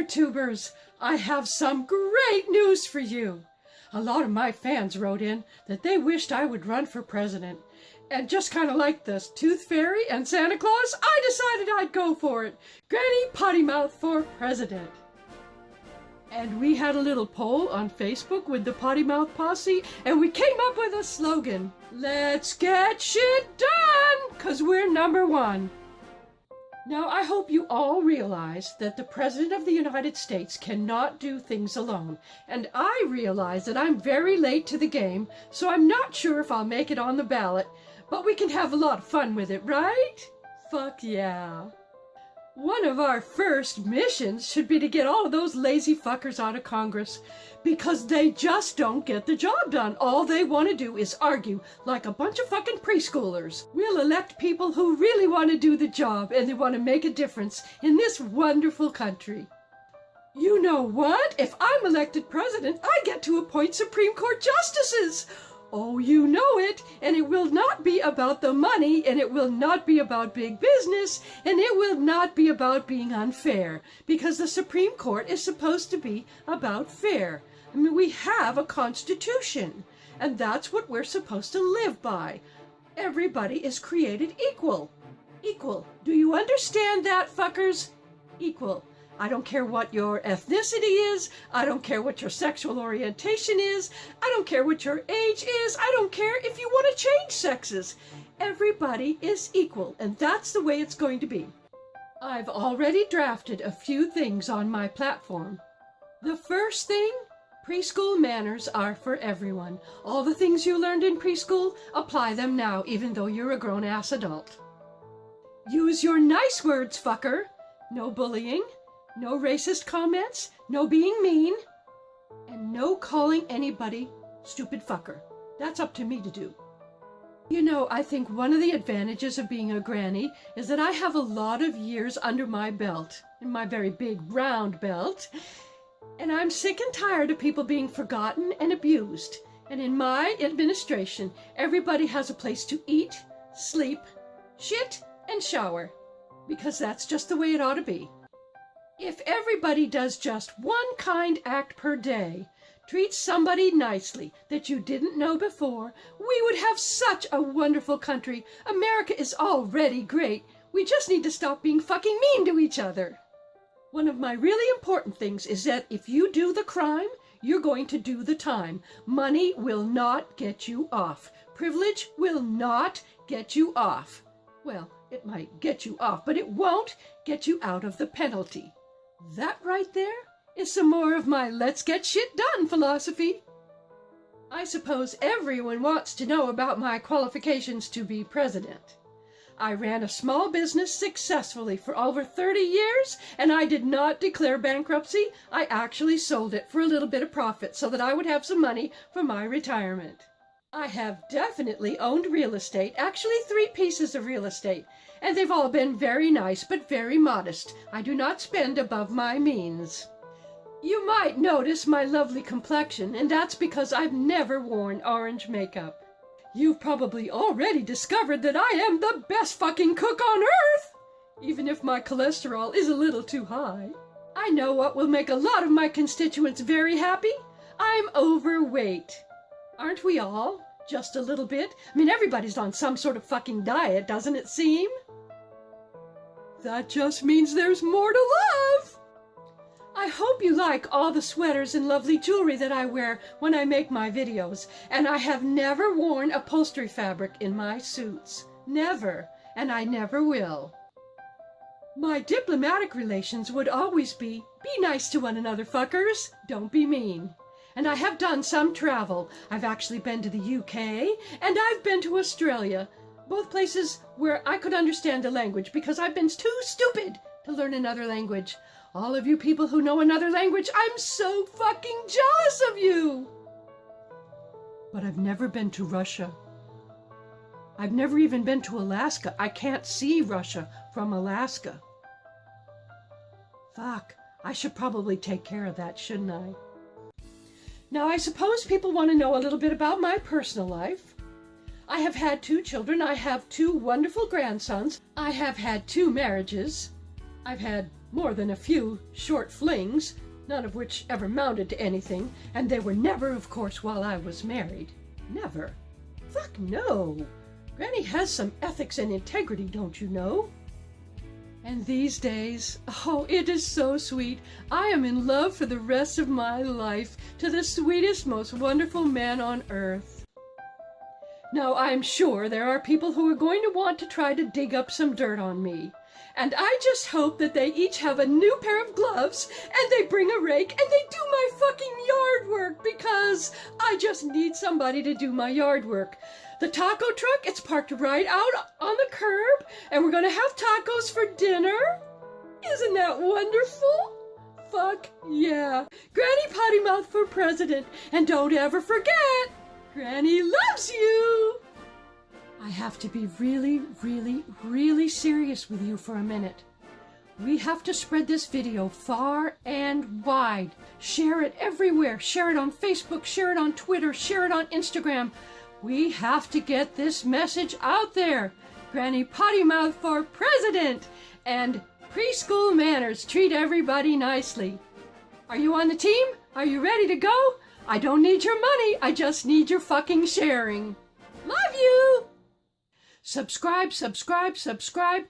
YouTubers! I have some great news for you! A lot of my fans wrote in that they wished I would run for president. And just kind of like the Tooth Fairy and Santa Claus, I decided I'd go for it. Granny PottyMouth for president. And we had a little poll on Facebook with the PottyMouth posse, and we came up with a slogan. Let's get shit done, 'cause we're number one. Now, I hope you all realize that the President of the United States cannot do things alone. And I realize that I'm very late to the game, so I'm not sure if I'll make it on the ballot, but we can have a lot of fun with it, right? Fuck yeah. One of our first missions should be to get all of those lazy fuckers out of Congress, because they just don't get the job done. All they want to do is argue like a bunch of fucking preschoolers. We'll elect people who really want to do the job and they want to make a difference in this wonderful country. You know what? If I'm elected president, I get to appoint Supreme Court justices. Oh, you know it, and it will not be about the money, and it will not be about big business, and it will not be about being unfair, because the Supreme Court is supposed to be about fair. I mean, we have a constitution, and that's what we're supposed to live by. Everybody is created equal. Equal. Do you understand that, fuckers? Equal. I don't care what your ethnicity is. I don't care what your sexual orientation is. I don't care what your age is. I don't care if you want to change sexes. Everybody is equal, and that's the way it's going to be. I've already drafted a few things on my platform. The first thing, preschool manners are for everyone. All the things you learned in preschool, apply them now, even though you're a grown-ass adult. Use your nice words, fucker. No bullying. No racist comments, no being mean, and no calling anybody stupid fucker. That's up to me to do. You know, I think one of the advantages of being a granny is that I have a lot of years under my belt, in my very big round belt, and I'm sick and tired of people being forgotten and abused. And in my administration, everybody has a place to eat, sleep, shit, and shower, because that's just the way it ought to be. If everybody does just one kind act per day, treat somebody nicely that you didn't know before, we would have such a wonderful country. America is already great. We just need to stop being fucking mean to each other. One of my really important things is that if you do the crime, you're going to do the time. Money will not get you off. Privilege will not get you off. Well, it might get you off, but it won't get you out of the penalty. That right there is some more of my let's get shit done philosophy. I suppose everyone wants to know about my qualifications to be president. I ran a small business successfully for over 30 years, and I did not declare bankruptcy. I actually sold it for a little bit of profit so that I would have some money for my retirement. I have definitely owned real estate, actually 3 pieces of real estate, and they've all been very nice but very modest. I do not spend above my means. You might notice my lovely complexion, and that's because I've never worn orange makeup. You've probably already discovered that I am the best fucking cook on earth, even if my cholesterol is a little too high. I know what will make a lot of my constituents very happy. I'm overweight. Aren't we all? Just a little bit? I mean, everybody's on some sort of fucking diet, doesn't it seem? That just means there's more to love! I hope you like all the sweaters and lovely jewelry that I wear when I make my videos, and I have never worn upholstery fabric in my suits. Never, and I never will. My diplomatic relations would always be nice to one another, fuckers. Don't be mean. And I have done some travel. I've actually been to the UK, and I've been to Australia. Both places where I could understand a language, because I've been too stupid to learn another language. All of you people who know another language, I'm so fucking jealous of you! But I've never been to Russia. I've never even been to Alaska. I can't see Russia from Alaska. Fuck, I should probably take care of that, shouldn't I? Now, I suppose people want to know a little bit about my personal life. I have had 2 children. I have 2 wonderful grandsons. I have had 2 marriages. I've had more than a few short flings, none of which ever amounted to anything, and they were never, of course, while I was married. Never. Fuck no. Granny has some ethics and integrity, don't you know? And these days, oh, it is so sweet. I am in love for the rest of my life to the sweetest, most wonderful man on earth. Now, I'm sure there are people who are going to want to try to dig up some dirt on me. And I just hope that they each have a new pair of gloves and they bring a rake and they do my fucking yard work because I just need somebody to do my yard work. The taco truck, it's parked right out on the curb and we're gonna have tacos for dinner. Isn't that wonderful? Fuck yeah. Granny PottyMouth for president. And don't ever forget, Granny loves you. I have to be really, really, really serious with you for a minute. We have to spread this video far and wide. Share it everywhere. Share it on Facebook, share it on Twitter, share it on Instagram. We have to get this message out there. Granny PottyMouth for president. And preschool manners. Treat everybody nicely. Are you on the team? Are you ready to go? I don't need your money. I just need your fucking sharing. Love you. Subscribe, subscribe, subscribe.